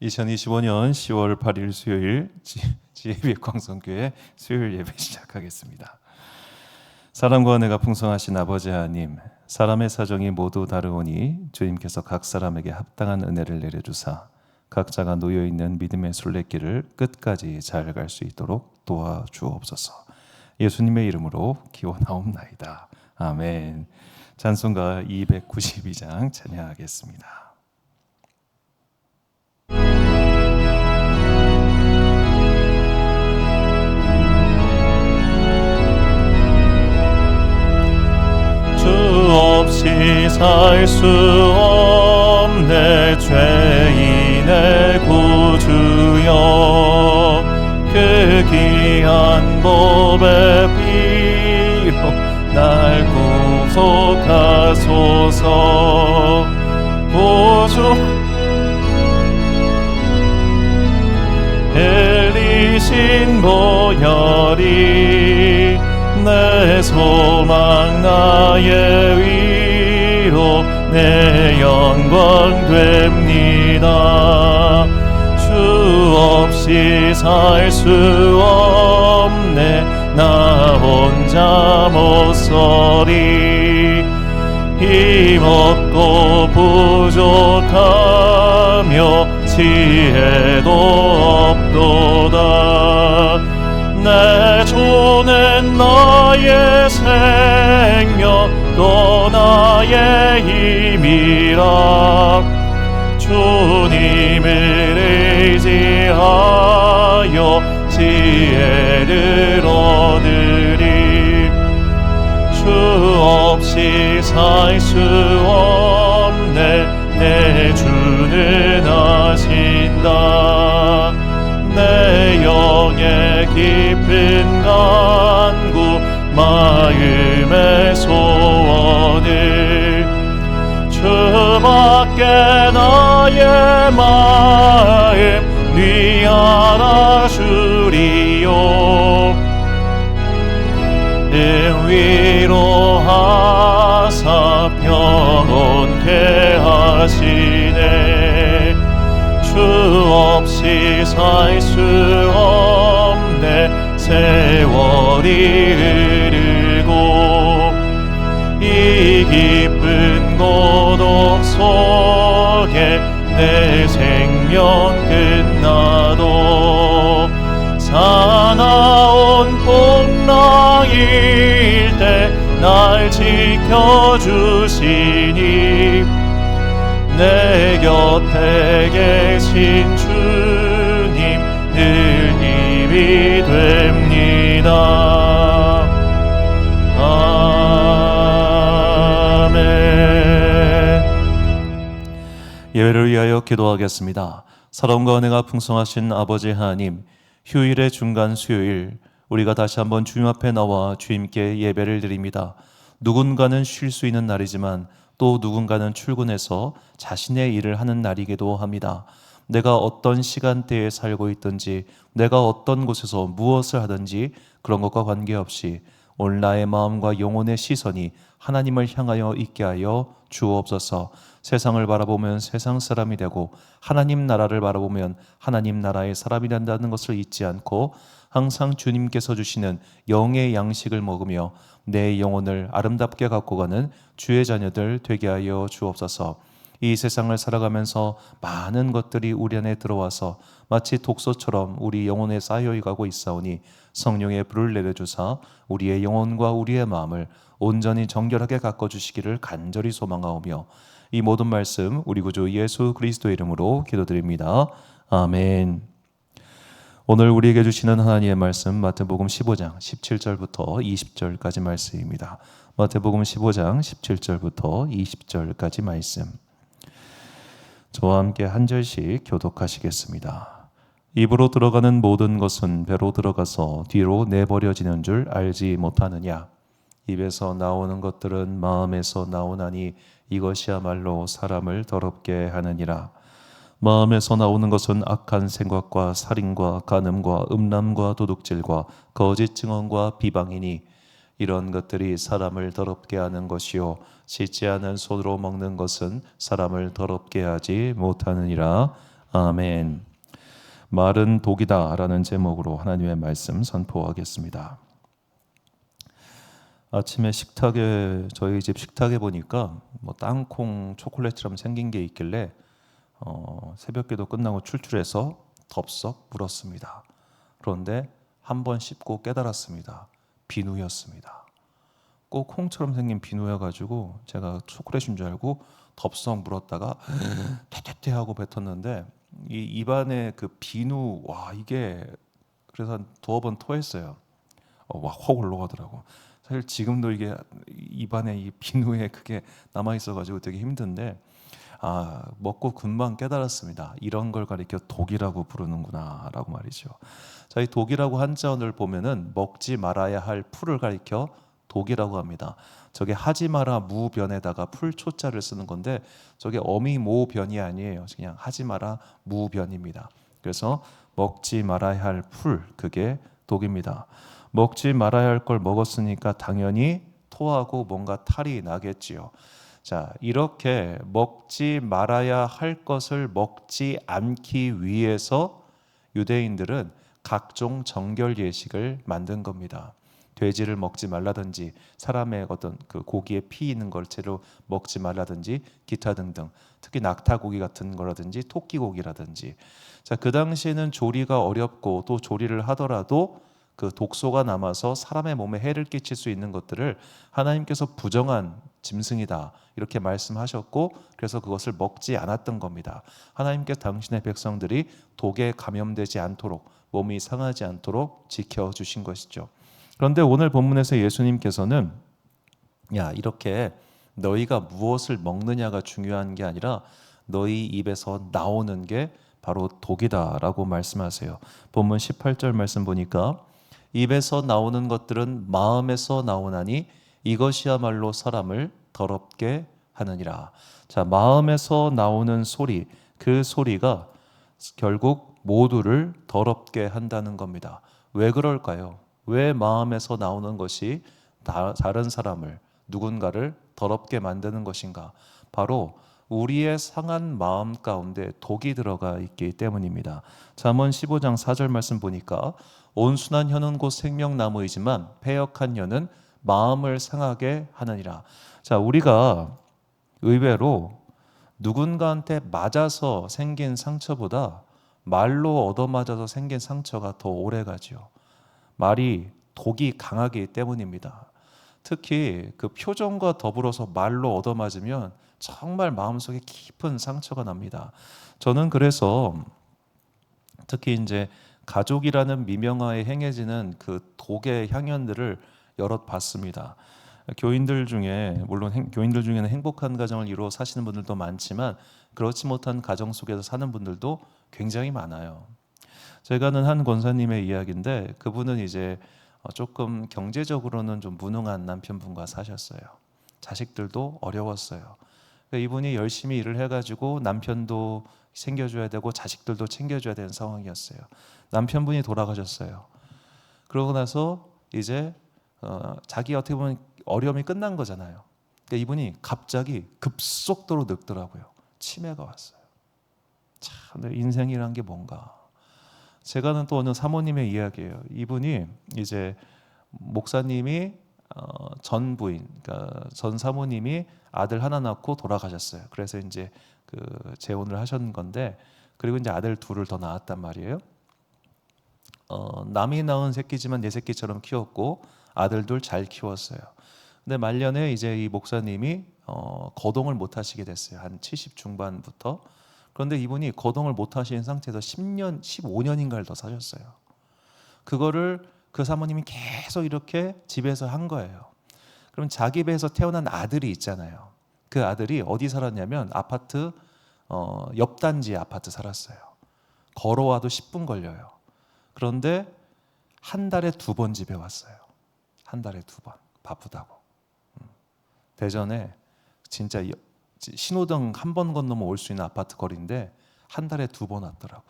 2025년 10월 8일 수요일 지혜빛광성교회 수요일 예배 시작하겠습니다. 사랑과 은혜가 풍성하신 아버지 하나님, 사람의 사정이 모두 다르오니 주님께서 각 사람에게 합당한 은혜를 내려주사 각자가 놓여있는 믿음의 순례길을 끝까지 잘 갈 수 있도록 도와주옵소서. 예수님의 이름으로 기원하옵나이다. 아멘. 찬송가 292장 찬양하겠습니다. 주 없이 살 수 없네 죄인의 구주여, 그 귀한 법의 피로 날 구속하소서. 구주 흘리신 보혈이 내 소망 나의 위로 내 영광 됩니다. 주 없이 살 수 없네 나 혼자 못 서리. 힘없고 부족하며 지혜도 없도다. 내 주는 나의 생명 또 나의 힘이라. 주님을 의지하여 지혜를 얻으리. 주 없이 살 수 없네 내 주는 하신다. 내 영의 깊은 간구 마음의 소원을 주밖에 나의 마음 네 알아주리요. 위로하사 평온케 하시네. 주 없이 살 수 없네 세월이 흐르고 이 기쁜 고독 속에 내 생명 끝나도 사나운 풍랑일 때 날 지켜주시니 내 곁에 계신 주님 늘 힘이 됩니다. 아멘. 예배를 위하여 기도하겠습니다. 사랑과 은혜가 풍성하신 아버지 하나님, 휴일의 중간 수요일 우리가 다시 한번 주님 앞에 나와 주님께 예배를 드립니다. 누군가는 쉴 수 있는 날이지만 또 누군가는 출근해서 자신의 일을 하는 날이기도 합니다. 내가 어떤 시간대에 살고 있든지 내가 어떤 곳에서 무엇을 하든지 그런 것과 관계없이 오늘 나의 마음과 영혼의 시선이 하나님을 향하여 있게 하여 주옵소서. 세상을 바라보면 세상 사람이 되고 하나님 나라를 바라보면 하나님 나라의 사람이 된다는 것을 잊지 않고 항상 주님께서 주시는 영의 양식을 먹으며 내 영혼을 아름답게 갖고 가는 주의 자녀들 되게 하여 주옵소서. 이 세상을 살아가면서 많은 것들이 우리 안에 들어와서 마치 독소처럼 우리 영혼에 쌓여가고 있사오니 성령의 불을 내려주사 우리의 영혼과 우리의 마음을 온전히 정결하게 가꿔주시기를 간절히 소망하오며 이 모든 말씀 우리 구주 예수 그리스도의 이름으로 기도드립니다. 아멘. 오늘 우리에게 주시는 하나님의 말씀 마태복음 15장 17절부터 20절까지 말씀입니다. 마태복음 15장 17절부터 20절까지 말씀. 저와 함께 한 절씩 교독하시겠습니다. 입으로 들어가는 모든 것은 배로 들어가서 뒤로 내버려지는 줄 알지 못하느냐. 입에서 나오는 것들은 마음에서 나오나니 이것이야말로 사람을 더럽게 하느니라. 마음에서 나오는 것은 악한 생각과 살인과 간음과 음란과 도둑질과 거짓 증언과 비방이니 이런 것들이 사람을 더럽게 하는 것이요 씻지 않은 손으로 먹는 것은 사람을 더럽게 하지 못하느니라. 아멘. 말은 독이다라는 제목으로 하나님의 말씀 선포하겠습니다. 아침에 저희 집 식탁에 보니까 뭐 땅콩 초콜릿처럼 생긴 게 있길래 새벽기도 끝나고 출출해서 덥석 물었습니다. 그런데 한 번 씹고 깨달았습니다. 비누였습니다. 꼭 콩처럼 생긴 비누여가지고 제가 초콜릿인 줄 알고 덥석 물었다가 퇴퇴퇴 하고 뱉었는데 이 입안에 그 비누, 와 이게 그래서 한 두어 번 토했어요. 확 올라가더라고. 사실 지금도 이게 입안에 이 비누에 그게 남아 있어가지고 되게 힘든데 먹고 금방 깨달았습니다. 이런 걸 가리켜 독이라고 부르는구나라고 말이죠. 자, 이 독이라고 한자어를 보면은 먹지 말아야 할 풀을 가리켜 독이라고 합니다. 저게 하지 마라 무변에다가 풀초자를 쓰는 건데 저게 어미모변이 아니에요. 그냥 하지 마라 무변입니다. 그래서 먹지 말아야 할 풀, 그게 독입니다. 먹지 말아야 할 걸 먹었으니까 당연히 토하고 뭔가 탈이 나겠지요. 자, 이렇게 먹지 말아야 할 것을 먹지 않기 위해서 유대인들은 각종 정결 예식을 만든 겁니다. 돼지를 먹지 말라든지 사람의 어떤 그 고기에 피 있는 걸 채로 먹지 말라든지 기타 등등, 특히 낙타고기 같은 거라든지 토끼고기라든지. 자, 그 당시에는 조리가 어렵고 또 조리를 하더라도 그 독소가 남아서 사람의 몸에 해를 끼칠 수 있는 것들을 하나님께서 부정한 짐승이다 이렇게 말씀하셨고, 그래서 그것을 먹지 않았던 겁니다. 하나님께서 당신의 백성들이 독에 감염되지 않도록, 몸이 상하지 않도록 지켜주신 것이죠. 그런데 오늘 본문에서 예수님께서는 이렇게 너희가 무엇을 먹느냐가 중요한 게 아니라 너희 입에서 나오는 게 바로 독이다라고 말씀하세요. 본문 18절 말씀 보니까 입에서 나오는 것들은 마음에서 나오나니 이것이야말로 사람을 더럽게 하느니라. 자, 마음에서 나오는 소리, 그 소리가 결국 모두를 더럽게 한다는 겁니다. 왜 그럴까요? 왜 마음에서 나오는 것이 다른 사람을, 누군가를 더럽게 만드는 것인가? 바로 우리의 상한 마음 가운데 독이 들어가 있기 때문입니다. 잠언 15장 4절 말씀 보니까 온순한 혀는 곧 생명나무이지만 패역한 혀는 마음을 상하게 하느니라. 자, 우리가 의외로 누군가한테 맞아서 생긴 상처보다 말로 얻어맞아서 생긴 상처가 더 오래가죠. 말이 독이 강하기 때문입니다. 특히 그 표정과 더불어서 말로 얻어맞으면 정말 마음속에 깊은 상처가 납니다. 저는 그래서 특히 이제 가족이라는 미명하에 행해지는 그 독의 향연들을 여럿 봤습니다. 교인들 중에 물론 교인들 중에는 행복한 가정을 이루어 사시는 분들도 많지만 그렇지 못한 가정 속에서 사는 분들도 굉장히 많아요. 제가 아는 한 권사님의 이야기인데 그분은 이제 조금 경제적으로는 좀 무능한 남편분과 사셨어요. 자식들도 어려웠어요. 그러니까 이분이 열심히 일을 해가지고 남편도 챙겨줘야 되고 자식들도 챙겨줘야 되는 상황이었어요. 남편분이 돌아가셨어요. 그러고 나서 이제 자기 어떻게 보면 어려움이 끝난 거잖아요. 그러니까 이분이 갑자기 급속도로 늙더라고요. 치매가 왔어요. 참, 인생이란 게 뭔가. 제가 아는 또 어느 사모님의 이야기예요. 이분이 이제 목사님이 전 부인, 그러니까 전 사모님이 아들 하나 낳고 돌아가셨어요. 그래서 이제 그 재혼을 하신 건데, 그리고 이제 아들 둘을 더 낳았단 말이에요. 남이 낳은 새끼지만 내 새끼처럼 키웠고 아들 둘 잘 키웠어요. 근데 말년에 이제 이 목사님이 거동을 못 하시게 됐어요. 한 70 중반부터. 그런데 이분이 거동을 못 하시는 상태에서 10년, 15년인가를 더 사셨어요. 그거를 그 사모님이 계속 이렇게 집에서 한 거예요. 그럼 자기 배에서 태어난 아들이 있잖아요. 그 아들이 어디 살았냐면 아파트 옆 단지 아파트 살았어요. 걸어와도 10분 걸려요. 그런데 한 달에 2번 집에 왔어요. 한 달에 2번. 바쁘다고. 대전에 진짜 신호등 한 번 건너면 올 수 있는 아파트 거리인데 한 달에 2번 왔더라고.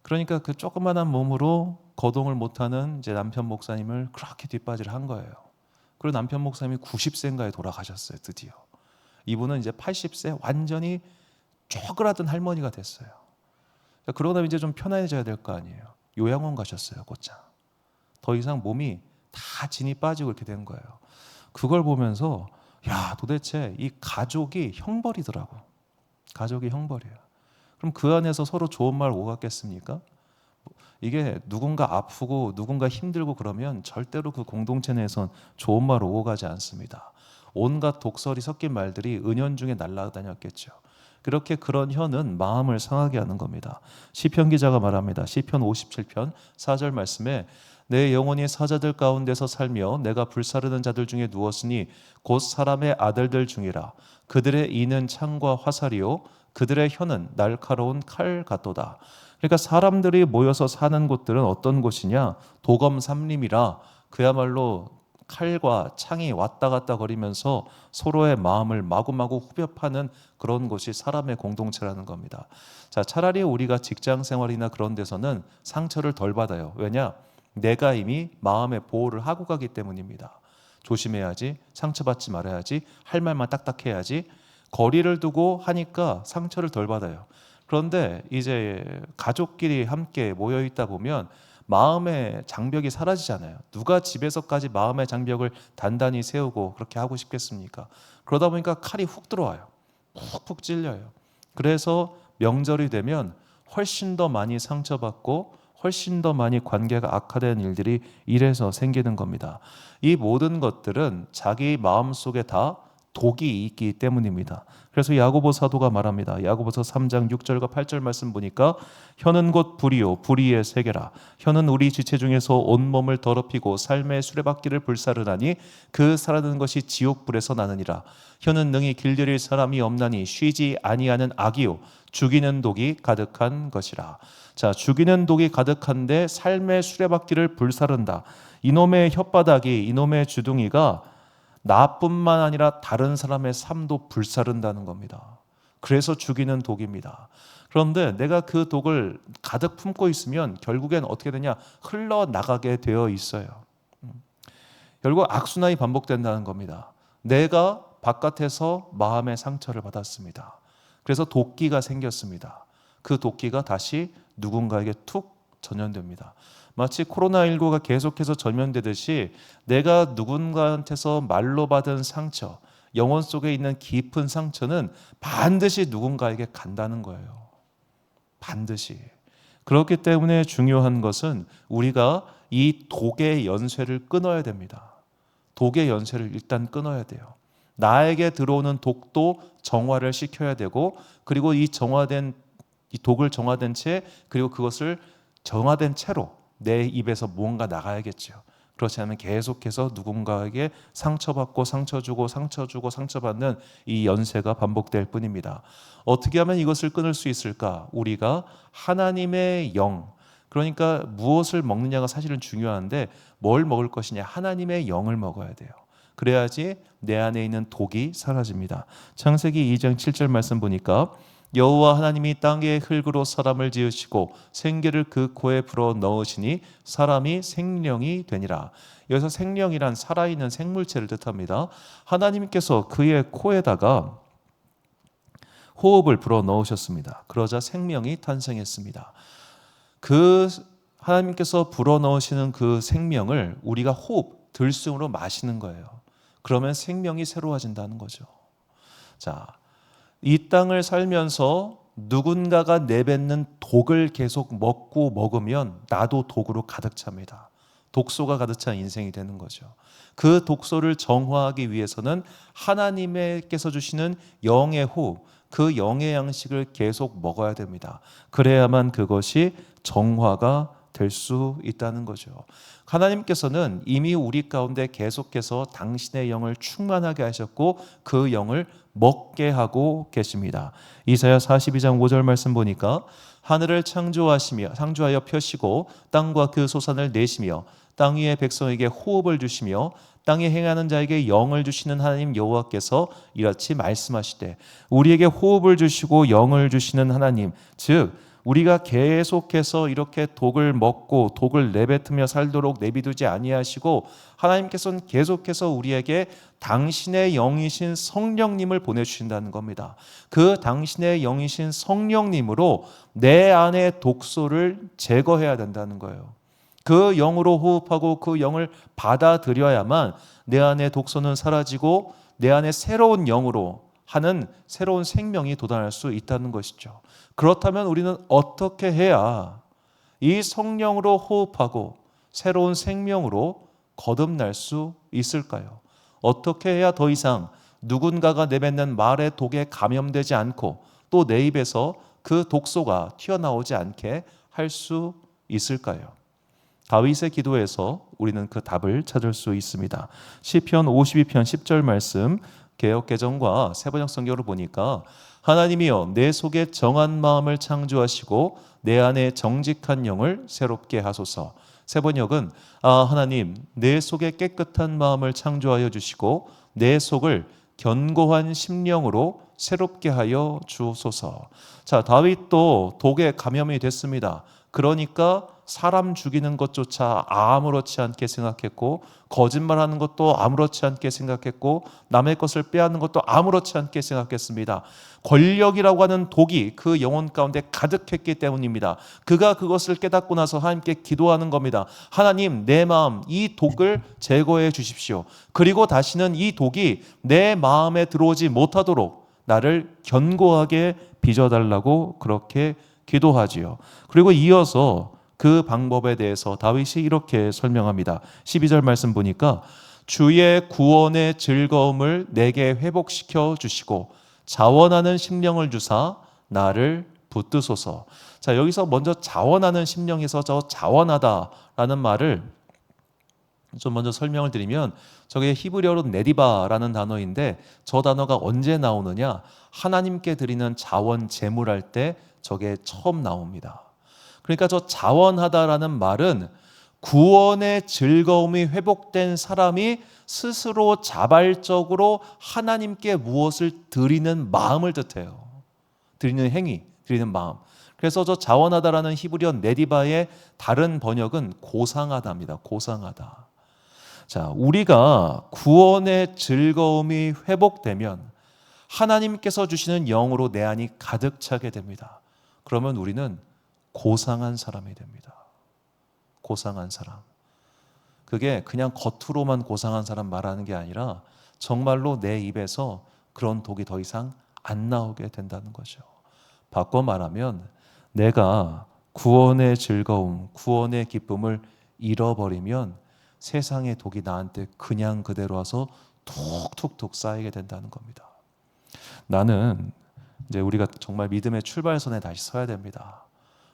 그러니까 그 조그만한 몸으로 거동을 못하는 이제 남편 목사님을 그렇게 뒷바지를 한 거예요. 그리고 남편 목사님이 90세인가에 돌아가셨어요. 드디어. 이분은 이제 80세 완전히 쪼그라든 할머니가 됐어요. 그러고 나면 이제 좀 편안해져야 될 거 아니에요. 요양원 가셨어요, 곧장. 더 이상 몸이 다 진이 빠지고 이렇게 된 거예요. 그걸 보면서 야, 도대체 이 가족이 형벌이더라고. 가족이 형벌이에요. 그럼 그 안에서 서로 좋은 말 오갔겠습니까? 이게 누군가 아프고 누군가 힘들고 그러면 절대로 그 공동체 내에선 좋은 말 오고 가지 않습니다. 온갖 독설이 섞인 말들이 은연중에 날아다녔겠죠. 그렇게 그런 혀는 마음을 상하게 하는 겁니다. 시편 기자가 말합니다. 시편 57편 4절 말씀에 내 영혼이 사자들 가운데서 살며 내가 불사르는 자들 중에 누웠으니 곧 사람의 아들들 중이라. 그들의 이는 창과 화살이요 그들의 혀는 날카로운 칼 같도다. 그러니까 사람들이 모여서 사는 곳들은 어떤 곳이냐? 도검 삼림이라 그야말로 칼과 창이 왔다 갔다 거리면서 서로의 마음을 마구마구 후벼파는 그런 곳이 사람의 공동체라는 겁니다. 자, 차라리 우리가 직장 생활이나 그런 데서는 상처를 덜 받아요. 왜냐? 내가 이미 마음의 보호를 하고 가기 때문입니다. 조심해야지, 상처받지 말아야지, 할 말만 딱딱해야지, 거리를 두고 하니까 상처를 덜 받아요. 그런데 이제 가족끼리 함께 모여 있다 보면 마음의 장벽이 사라지잖아요. 누가 집에서까지 마음의 장벽을 단단히 세우고 그렇게 하고 싶겠습니까? 그러다 보니까 칼이 훅 들어와요. 푹푹 찔려요. 그래서 명절이 되면 훨씬 더 많이 상처받고 훨씬 더 많이 관계가 악화된 일들이 이래서 생기는 겁니다. 이 모든 것들은 자기 마음속에 다 독이 있기 때문입니다. 그래서 야고보 사도가 말합니다. 야고보서 3장 6절과 8절 말씀 보니까 혀는 곧 불이요 불의의 세계라. 혀는 우리 지체 중에서 온몸을 더럽히고 삶의 수레바퀴를 불사르나니 그 사르는 것이 지옥불에서 나느니라. 혀는 능히 길들일 사람이 없나니 쉬지 아니하는 악이요 죽이는 독이 가득한 것이라. 자, 죽이는 독이 가득한데 삶의 수레바퀴를 불사른다. 이놈의 혓바닥이, 이놈의 주둥이가 나뿐만 아니라 다른 사람의 삶도 불사른다는 겁니다. 그래서 죽이는 독입니다. 그런데 내가 그 독을 가득 품고 있으면 결국엔 어떻게 되냐? 흘러나가게 되어 있어요. 결국 악순환이 반복된다는 겁니다. 내가 바깥에서 마음의 상처를 받았습니다. 그래서 도끼가 생겼습니다. 그 도끼가 다시 누군가에게 툭 전염됩니다. 마치 코로나19가 계속해서 전염되듯이 내가 누군가한테서 말로 받은 상처, 영혼 속에 있는 깊은 상처는 반드시 누군가에게 간다는 거예요. 반드시. 그렇기 때문에 중요한 것은 우리가 이 독의 연쇄를 끊어야 됩니다. 독의 연쇄를 일단 끊어야 돼요. 나에게 들어오는 독도 정화를 시켜야 되고, 그리고 이 독을 정화된 채, 그리고 그것을 정화된 채로 내 입에서 뭔가 나가야겠죠. 그렇지 않으면 계속해서 누군가에게 상처받고 상처 주고 상처받는 이 연쇄가 반복될 뿐입니다. 어떻게 하면 이것을 끊을 수 있을까? 우리가 하나님의 영, 그러니까 무엇을 먹느냐가 사실은 중요한데 뭘 먹을 것이냐? 하나님의 영을 먹어야 돼요. 그래야지 내 안에 있는 독이 사라집니다. 창세기 2장 7절 말씀 보니까 여호와 하나님이 땅의 흙으로 사람을 지으시고 생기를 그 코에 불어 넣으시니 사람이 생령이 되니라. 여기서 생령이란 살아있는 생물체를 뜻합니다. 하나님께서 그의 코에다가 호흡을 불어 넣으셨습니다. 그러자 생명이 탄생했습니다. 그 하나님께서 불어 넣으시는 그 생명을 우리가 호흡, 들숨으로 마시는 거예요. 그러면 생명이 새로워진다는 거죠. 자, 이 땅을 살면서 누군가가 내뱉는 독을 계속 먹고 먹으면 나도 독으로 가득 찹니다. 독소가 가득 찬 인생이 되는 거죠. 그 독소를 정화하기 위해서는 하나님께서 주시는 영의 호흡, 그 영의 양식을 계속 먹어야 됩니다. 그래야만 그것이 정화가 될 수 있다는 거죠. 하나님께서는 이미 우리 가운데 계속해서 당신의 영을 충만하게 하셨고 그 영을 먹게 하고 계십니다. 이사야 42장 5절 말씀 보니까 하늘을 창조하여 펴시고 땅과 그 소산을 내시며 땅 위의 백성에게 호흡을 주시며 땅에 행하는 자에게 영을 주시는 하나님 여호와께서 이같이 말씀하시되, 우리에게 호흡을 주시고 영을 주시는 하나님, 즉 우리가 계속해서 이렇게 독을 먹고 독을 내뱉으며 살도록 내비두지 아니하시고 하나님께서는 계속해서 우리에게 당신의 영이신 성령님을 보내주신다는 겁니다. 그 당신의 영이신 성령님으로 내 안의 독소를 제거해야 된다는 거예요. 그 영으로 호흡하고 그 영을 받아들여야만 내 안의 독소는 사라지고 내 안에 새로운 영으로 하는 새로운 생명이 돋아날 수 있다는 것이죠. 그렇다면 우리는 어떻게 해야 이 성령으로 호흡하고 새로운 생명으로 거듭날 수 있을까요? 어떻게 해야 더 이상 누군가가 내뱉는 말의 독에 감염되지 않고 또 내 입에서 그 독소가 튀어나오지 않게 할 수 있을까요? 다윗의 기도에서 우리는 그 답을 찾을 수 있습니다. 시편 52편 10절 말씀 개역개정과 새번역 성경으로 보니까 하나님이여 내 속에 정한 마음을 창조하시고 내 안에 정직한 영을 새롭게 하소서. 새번역은 하나님 내 속에 깨끗한 마음을 창조하여 주시고 내 속을 견고한 심령으로 새롭게 하여 주소서. 자, 다윗도 독에 감염이 됐습니다. 그러니까 사람 죽이는 것조차 아무렇지 않게 생각했고 거짓말하는 것도 아무렇지 않게 생각했고 남의 것을 빼앗는 것도 아무렇지 않게 생각했습니다. 권력이라고 하는 독이 그 영혼 가운데 가득했기 때문입니다. 그가 그것을 깨닫고 나서 하나님께 기도하는 겁니다. 하나님, 내 마음 이 독을 제거해 주십시오. 그리고 다시는 이 독이 내 마음에 들어오지 못하도록 나를 견고하게 빚어달라고 그렇게 기도하지요. 그리고 이어서 그 방법에 대해서 다윗이 이렇게 설명합니다. 12절 말씀 보니까 주의 구원의 즐거움을 내게 회복시켜 주시고 자원하는 심령을 주사 나를 붙드소서. 자, 여기서 먼저 자원하는 심령에서 저 자원하다라는 말을 좀 먼저 설명을 드리면 저게 히브리어로 네디바라는 단어인데 저 단어가 언제 나오느냐? 하나님께 드리는 자원 제물할 때 저게 처음 나옵니다. 그러니까 저 자원하다라는 말은 구원의 즐거움이 회복된 사람이 스스로 자발적으로 하나님께 무엇을 드리는 마음을 뜻해요. 드리는 행위, 드리는 마음. 그래서 저 자원하다라는 히브리어 네디바의 다른 번역은 고상하다입니다. 고상하다. 자, 우리가 구원의 즐거움이 회복되면 하나님께서 주시는 영으로 내 안이 가득 차게 됩니다. 그러면 우리는 고상한 사람이 됩니다. 고상한 사람. 그게 그냥 겉으로만 고상한 사람 말하는 게 아니라 정말로 내 입에서 그런 독이 더 이상 안 나오게 된다는 거죠. 바꿔 말하면 내가 구원의 즐거움, 구원의 기쁨을 잃어버리면 세상의 독이 나한테 그냥 그대로 와서 툭툭툭 쌓이게 된다는 겁니다. 나는 이제 우리가 정말 믿음의 출발선에 다시 서야 됩니다.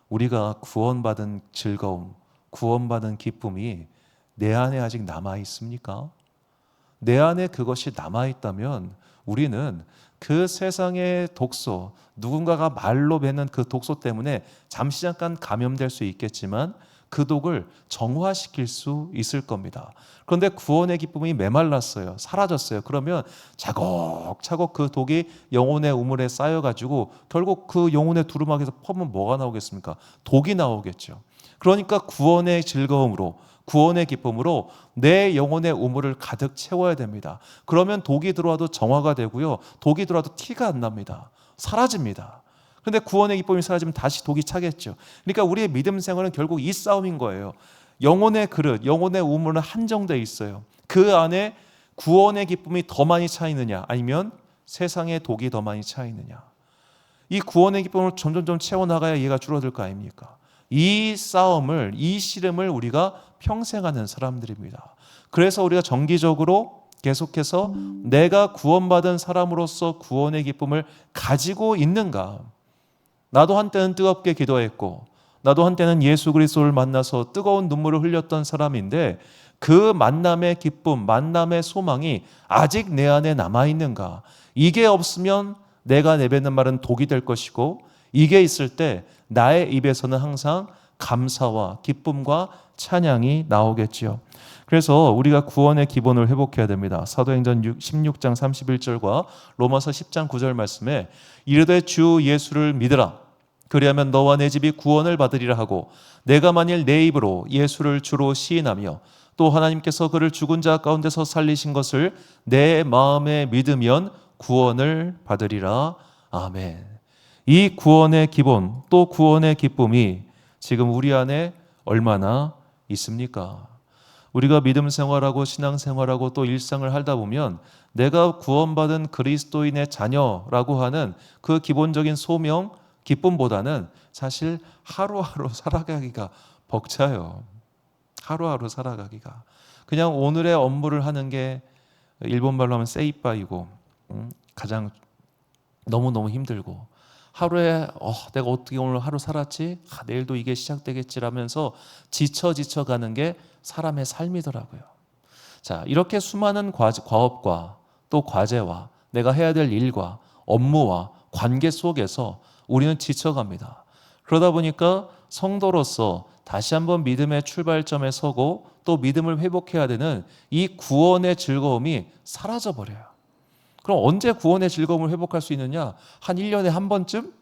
우리가 구원받은 즐거움, 구원받은 기쁨이 내 안에 아직 남아 있습니까? 내 안에 그것이 남아 있다면 우리는 그 세상의 독소, 누군가가 말로 뱉는 그 독소 때문에 잠시 잠깐 감염될 수 있겠지만 그 독을 정화시킬 수 있을 겁니다. 그런데 구원의 기쁨이 메말랐어요. 사라졌어요. 그러면 차곡차곡 그 독이 영혼의 우물에 쌓여가지고 결국 그 영혼의 두루마기에서 퍼면 뭐가 나오겠습니까? 독이 나오겠죠. 그러니까 구원의 즐거움으로, 구원의 기쁨으로 내 영혼의 우물을 가득 채워야 됩니다. 그러면 독이 들어와도 정화가 되고요. 독이 들어와도 티가 안 납니다. 사라집니다. 그런데 구원의 기쁨이 사라지면 다시 독이 차겠죠. 그러니까 우리의 믿음 생활은 결국 이 싸움인 거예요. 영혼의 그릇, 영혼의 우물은 한정되어 있어요. 그 안에 구원의 기쁨이 더 많이 차 있느냐 아니면 세상의 독이 더 많이 차 있느냐. 이 구원의 기쁨을 점점점 채워나가야 얘가 줄어들 거 아닙니까? 이 싸움을, 이 씨름을 우리가 평생 하는 사람들입니다. 그래서 우리가 정기적으로 계속해서 내가 구원받은 사람으로서 구원의 기쁨을 가지고 있는가. 나도 한때는 뜨겁게 기도했고 나도 한때는 예수 그리스도를 만나서 뜨거운 눈물을 흘렸던 사람인데 그 만남의 기쁨, 만남의 소망이 아직 내 안에 남아있는가. 이게 없으면 내가 내뱉는 말은 독이 될 것이고 이게 있을 때 나의 입에서는 항상 감사와 기쁨과 찬양이 나오겠지요. 그래서 우리가 구원의 기본을 회복해야 됩니다. 사도행전 16장 31절과 로마서 10장 9절 말씀에 이르되 주 예수를 믿으라. 그리하면 너와 내 집이 구원을 받으리라 하고 내가 만일 내 입으로 예수를 주로 시인하며 또 하나님께서 그를 죽은 자 가운데서 살리신 것을 내 마음에 믿으면 구원을 받으리라. 아멘. 이 구원의 기본 또 구원의 기쁨이 지금 우리 안에 얼마나 있습니까? 우리가 믿음 생활하고 신앙 생활하고 또 일상을 살다 보면 내가 구원받은 그리스도인의 자녀라고 하는 그 기본적인 소명, 기쁨보다는 사실 하루하루 살아가기가 벅차요. 하루하루 살아가기가. 그냥 오늘의 업무를 하는 게 일본 말로 하면 세이빠이고 가장 너무너무 힘들고 하루에 내가 어떻게 오늘 하루 살았지? 내일도 이게 시작되겠지라면서 지쳐 가는 게 사람의 삶이더라고요. 자, 이렇게 수많은 과업과 또 과제와 내가 해야 될 일과 업무와 관계 속에서 우리는 지쳐갑니다. 그러다 보니까 성도로서 다시 한번 믿음의 출발점에 서고 또 믿음을 회복해야 되는 이 구원의 즐거움이 사라져버려요. 그럼 언제 구원의 즐거움을 회복할 수 있느냐? 한 1년에 한 번쯤?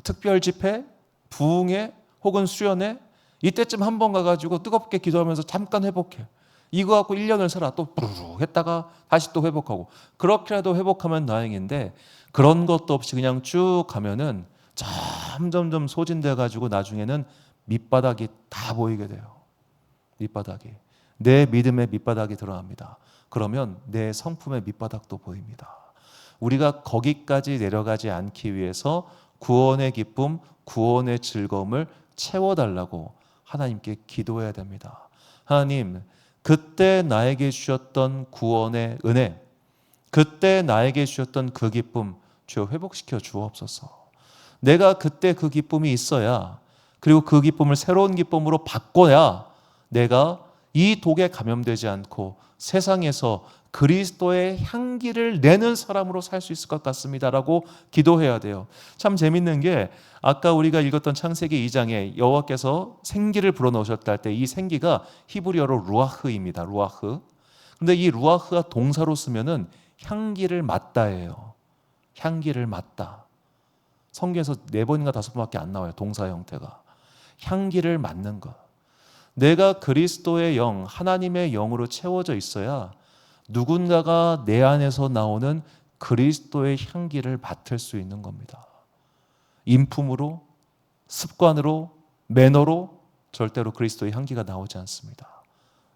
특별 집회, 부흥회 혹은 수련회 이때쯤 한 번 가가지고 뜨겁게 기도하면서 잠깐 회복해. 이거 갖고 1년을 살아. 또 부르르 했다가 다시 또 회복하고. 그렇게라도 회복하면 다행인데 그런 것도 없이 그냥 쭉 가면은 점점점 소진돼가지고 나중에는 밑바닥이 다 보이게 돼요. 밑바닥이. 내 믿음의 밑바닥이 드러납니다. 그러면 내 성품의 밑바닥도 보입니다. 우리가 거기까지 내려가지 않기 위해서 구원의 기쁨, 구원의 즐거움을 채워달라고 하나님께 기도해야 됩니다. 하나님, 그때 나에게 주셨던 구원의 은혜, 그때 나에게 주셨던 그 기쁨 주여 회복시켜 주옵소서. 내가 그때 그 기쁨이 있어야, 그리고 그 기쁨을 새로운 기쁨으로 바꿔야 내가 이 독에 감염되지 않고 세상에서 그리스도의 향기를 내는 사람으로 살 수 있을 것 같습니다라고 기도해야 돼요. 참 재밌는 게 아까 우리가 읽었던 창세기 2장에 여호와께서 생기를 불어넣으셨다 할 때 이 생기가 히브리어로 루아흐입니다. 루아흐. 근데 이 루아흐가 동사로 쓰면은 향기를 맡다예요. 향기를 맡다. 성경에서 4번인가 5번밖에 안 나와요. 동사 형태가. 향기를 맡는 것. 내가 그리스도의 영, 하나님의 영으로 채워져 있어야 누군가가 내 안에서 나오는 그리스도의 향기를 맡을 수 있는 겁니다. 인품으로, 습관으로, 매너로 절대로 그리스도의 향기가 나오지 않습니다.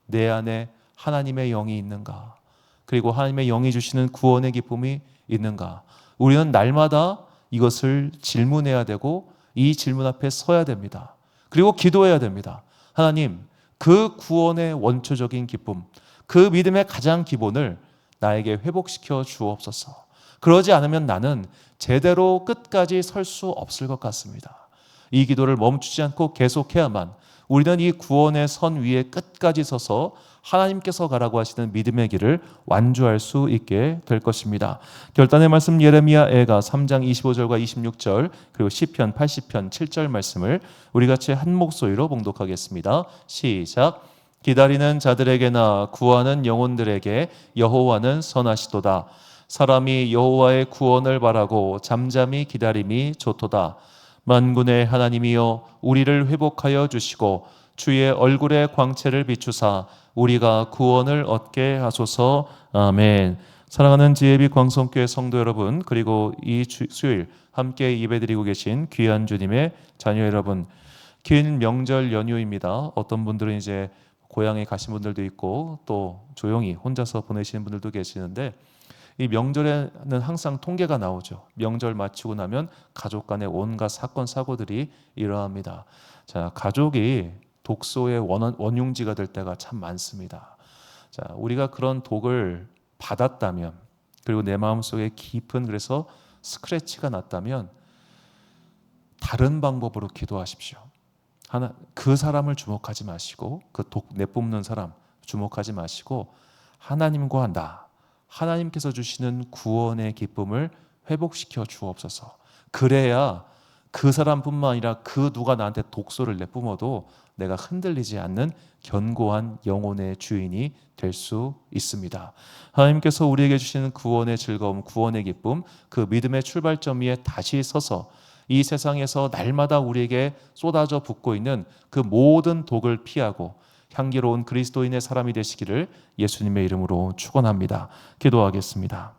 내 안에 하나님의 영이 있는가? 그리고 하나님의 영이 주시는 구원의 기쁨이 있는가? 우리는 날마다 이것을 질문해야 되고 이 질문 앞에 서야 됩니다. 그리고 기도해야 됩니다. 하나님, 그 구원의 원초적인 기쁨, 그 믿음의 가장 기본을 나에게 회복시켜 주옵소서. 그러지 않으면 나는 제대로 끝까지 설 수 없을 것 같습니다. 이 기도를 멈추지 않고 계속해야만 우리는 이 구원의 선 위에 끝까지 서서 하나님께서 가라고 하시는 믿음의 길을 완주할 수 있게 될 것입니다. 결단의 말씀 예레미야 애가 3장 25절과 26절 그리고 시편 80편 7절 말씀을 우리 같이 한 목소리로 봉독하겠습니다. 시작. 기다리는 자들에게나 구하는 영혼들에게 여호와는 선하시도다. 사람이 여호와의 구원을 바라고 잠잠히 기다림이 좋도다. 만군의 하나님이여 우리를 회복하여 주시고 주의 얼굴의 광채를 비추사 우리가 구원을 얻게 하소서. 아멘. 사랑하는 지혜빛 광성교회 성도 여러분, 그리고 이 수요일 함께 예배드리고 계신 귀한 주님의 자녀 여러분, 긴 명절 연휴입니다. 어떤 분들은 이제 고향에 가신 분들도 있고 또 조용히 혼자서 보내시는 분들도 계시는데 이 명절에는 항상 통계가 나오죠. 명절 마치고 나면 가족 간의 온갖 사건 사고들이 일어납니다. 자, 가족이 독소의 원흉지가 될 때가 참 많습니다. 자, 우리가 그런 독을 받았다면 그리고 내 마음속에 깊은 그래서 스크래치가 났다면 다른 방법으로 기도하십시오. 그 사람을 주목하지 마시고 그 독 내뿜는 사람 주목하지 마시고 하나님과 나, 하나님께서 주시는 구원의 기쁨을 회복시켜 주옵소서. 그래야 그 사람뿐만 아니라 그 누가 나한테 독소를 내뿜어도 내가 흔들리지 않는 견고한 영혼의 주인이 될 수 있습니다. 하나님께서 우리에게 주시는 구원의 즐거움, 구원의 기쁨, 그 믿음의 출발점 위에 다시 서서 이 세상에서 날마다 우리에게 쏟아져 붓고 있는 그 모든 독을 피하고 향기로운 그리스도인의 사람이 되시기를 예수님의 이름으로 축원합니다. 기도하겠습니다.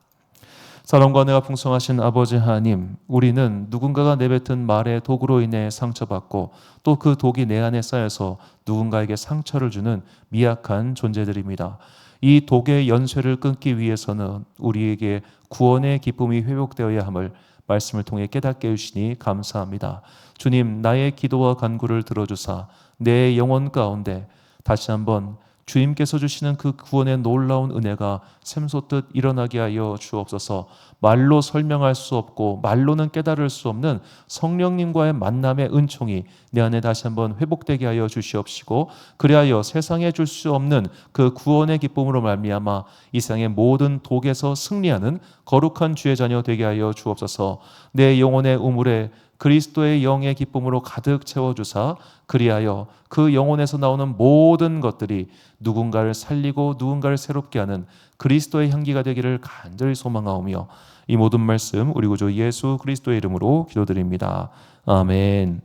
사랑과 은혜가 풍성하신 아버지 하나님, 우리는 누군가가 내뱉은 말의 독으로 인해 상처받고 또 그 독이 내 안에 쌓여서 누군가에게 상처를 주는 미약한 존재들입니다. 이 독의 연쇄를 끊기 위해서는 우리에게 구원의 기쁨이 회복되어야 함을 말씀을 통해 깨닫게 해주시니 감사합니다. 주님, 나의 기도와 간구를 들어주사 내 영혼 가운데 다시 한번 주님께서 주시는 그 구원의 놀라운 은혜가 샘솟듯 일어나게 하여 주옵소서. 말로 설명할 수 없고 말로는 깨달을 수 없는 성령님과의 만남의 은총이 내 안에 다시 한번 회복되게 하여 주시옵시고, 그리하여 세상에 줄 수 없는 그 구원의 기쁨으로 말미암아 이 세상의 모든 독에서 승리하는 거룩한 주의 자녀 되게 하여 주옵소서. 내 영혼의 우물에 그리스도의 영의 기쁨으로 가득 채워주사 그리하여 그 영혼에서 나오는 모든 것들이 누군가를 살리고 누군가를 새롭게 하는 그리스도의 향기가 되기를 간절히 소망하오며, 이 모든 말씀 우리 구주 예수 그리스도의 이름으로 기도드립니다. 아멘.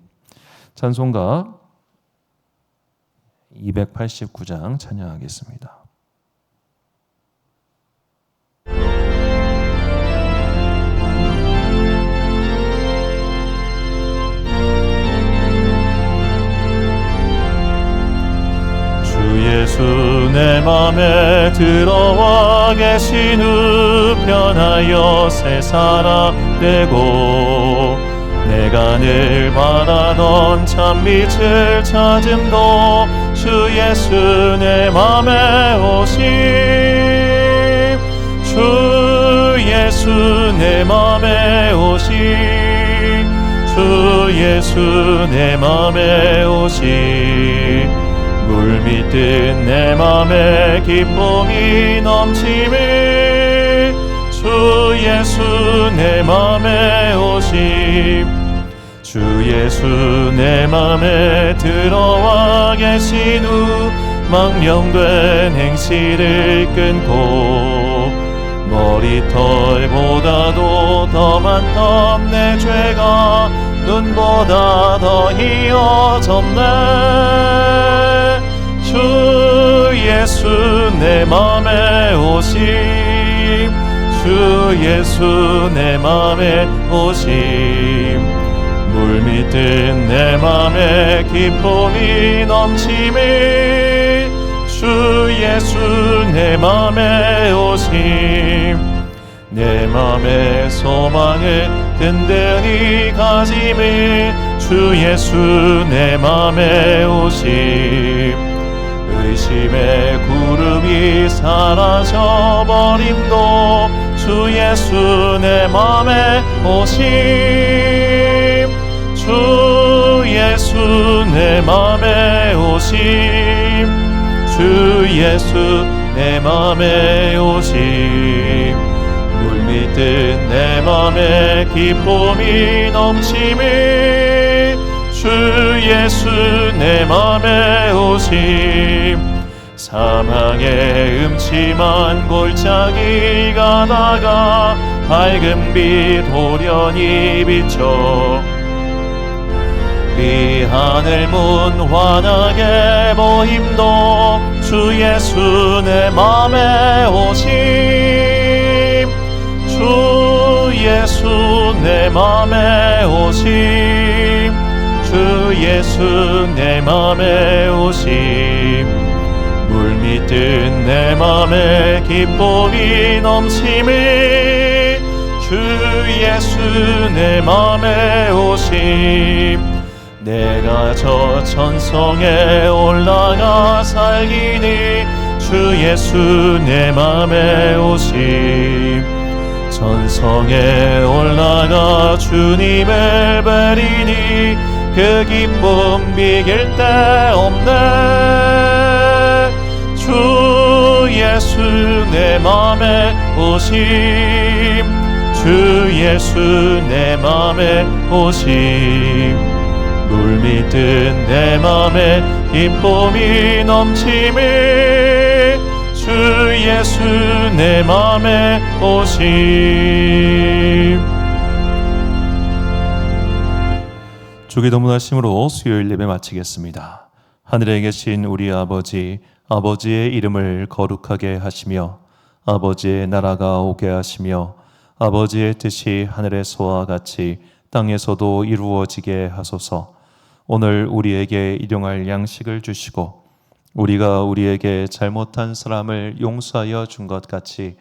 찬송가 289장 찬양하겠습니다. 예수 내 맘에 들어와 계신 후 변하여 새 사람 되고, 내가 늘 바라던 참빛을 찾음도 주 예수 내 맘에 오심. 주 예수 내 맘에 오심. 주 예수 내 맘에 오심. 물밀듯 내 맘에 기쁨이 넘치며 주 예수 내 맘에 오심. 주 예수 내 맘에 들어와 계신 후 망령된 행실을 끊고, 머리털보다도 더 많던 내 죄가 눈보다 더 희어졌네. 주 예수 내 맘에 오심. 주 예수 내 맘에 오심. 물밀듯 내 맘에 기쁨이 넘치며 주 예수 내 맘에 오심. 내 맘의 소망을 든든히 가지며 주 예수 내 맘에 오심. 의심의 구름이 사라져버림도 주 예수 내 맘에 오심. 주 예수 내 맘에 오심. 주 예수 내 맘에 오심. 물밀듯 내 맘에 기쁨이 넘치며 주 예수 내 맘에 오심. 사망의 음침한 골짜기 가다가 밝은 빛 호련히 비춰 이 하늘 문 환하게 보임도 주 예수 내 맘에 오심. 주 예수 내 맘에 오심. 주 예수 내 맘에 오심. 물밀듯 내 맘에 기쁨이 넘치며 주 예수 내 맘에 오심. 내가 저 천성에 올라가 살기니 주 예수 내 맘에 오심. 천성에 올라가 주님을 뵈리니 그 기쁨 비길 데 없네. 주 예수 내 맘에 오심. 주 예수 내 맘에 오심. 물밀듯 내 맘에 기쁨이 넘치며 주 예수 내 맘에 오심. 주기도문하심으로 수요일 예배 마치겠습니다. 하늘에 계신 우리 아버지, 아버지의 이름을 거룩하게 하시며 아버지의 나라가 오게 하시며 아버지의 뜻이 하늘에서와 같이 땅에서도 이루어지게 하소서. 오늘 우리에게 일용할 양식을 주시고 우리가 우리에게 잘못한 사람을 용서하여 준 것 같이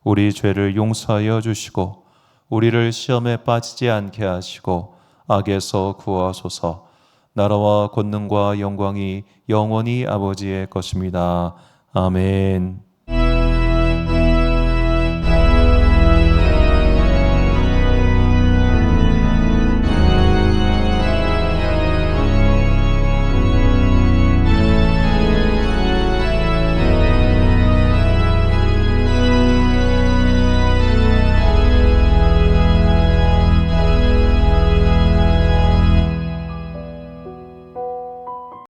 우리 죄를 용서하여 주시고 우리를 시험에 빠지지 않게 하시고 악에서 구하소서. 나라와 권능과 영광이 영원히 아버지의 것입니다. 아멘.